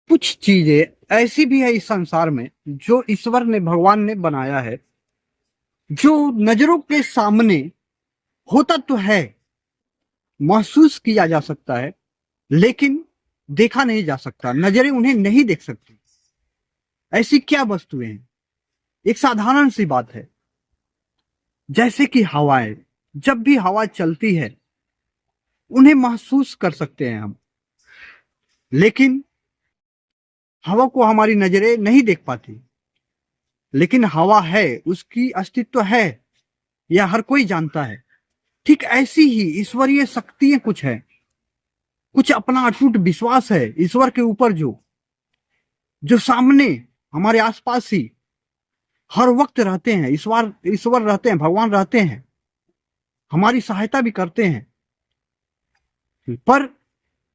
कुछ चीजें ऐसी भी है इस संसार में जो ईश्वर ने भगवान ने बनाया है, जो नजरों के सामने होता तो है, महसूस किया जा सकता है, लेकिन देखा नहीं जा सकता, नजरें उन्हें नहीं देख सकती। ऐसी क्या वस्तुएं हैं? एक साधारण सी बात है, जैसे कि हवाएं। जब भी हवा चलती है उन्हें महसूस कर सकते हैं हम, लेकिन हवा को हमारी नजरें नहीं देख पाती। लेकिन हवा है, उसकी अस्तित्व है, यह हर कोई जानता है। ठीक ऐसी ही ईश्वरीय शक्तियां कुछ है, कुछ अपना अटूट विश्वास है ईश्वर के ऊपर, जो जो सामने हमारे आसपास ही हर वक्त रहते हैं। ईश्वर ईश्वर रहते हैं, भगवान रहते हैं, हमारी सहायता भी करते हैं, पर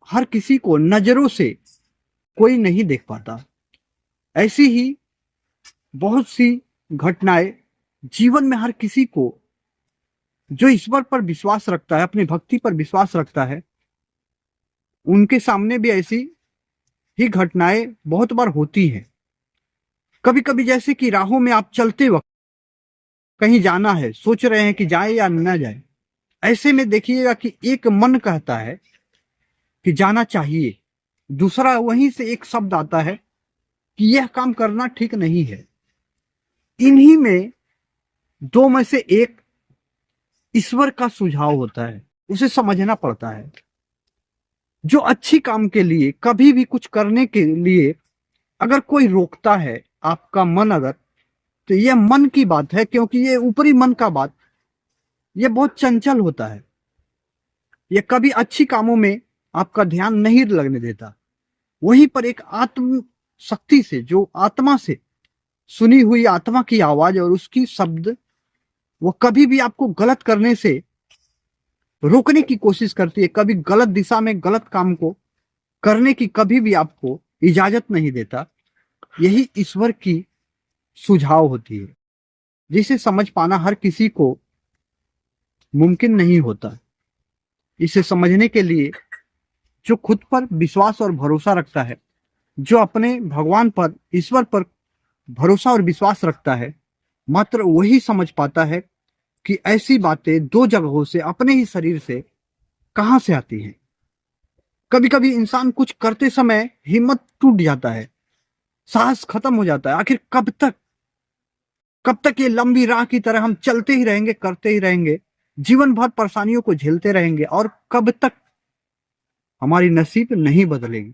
हर किसी को नजरों से कोई नहीं देख पाता। ऐसी ही बहुत सी घटनाएं जीवन में हर किसी को, जो ईश्वर पर विश्वास रखता है, अपनी भक्ति पर विश्वास रखता है, उनके सामने भी ऐसी ही घटनाएं बहुत बार होती हैं। कभी कभी जैसे कि राहों में आप चलते वक्त कहीं जाना है, सोच रहे हैं कि जाए या न जाए। ऐसे में देखिएगा कि एक मन कहता है कि जाना चाहिए, दूसरा वहीं से एक शब्द आता है कि यह काम करना ठीक नहीं है। इन्हीं में दो में से एक ईश्वर का सुझाव होता है, उसे समझना पड़ता है। जो अच्छी काम के लिए, कभी भी कुछ करने के लिए अगर कोई रोकता है आपका मन, अगर, तो यह मन की बात है, क्योंकि ये ऊपरी मन का बात, यह बहुत चंचल होता है। यह कभी अच्छी कामों में आपका ध्यान नहीं लगने देता। वहीं पर एक आत्म शक्ति से, जो आत्मा से सुनी हुई आत्मा की आवाज और उसकी शब्द, वो कभी भी आपको गलत करने से रोकने की कोशिश करती है, कभी गलत दिशा में गलत काम को करने की कभी भी आपको इजाजत नहीं देता। यही ईश्वर की सुझाव होती है, जिसे समझ पाना हर किसी को मुमकिन नहीं होता। इसे समझने के लिए जो खुद पर विश्वास और भरोसा रखता है, जो अपने भगवान पर, ईश्वर पर भरोसा और विश्वास रखता है, मात्र वही समझ पाता है कि ऐसी बातें दो जगहों से, अपने ही शरीर से कहां से आती हैं। कभी कभी इंसान कुछ करते समय हिम्मत टूट जाता है, साहस खत्म हो जाता है। आखिर कब तक ये लंबी राह की तरह हम चलते ही रहेंगे, करते ही रहेंगे, जीवन भर परेशानियों को झेलते रहेंगे, और कब तक हमारी नसीब नहीं बदलेगी।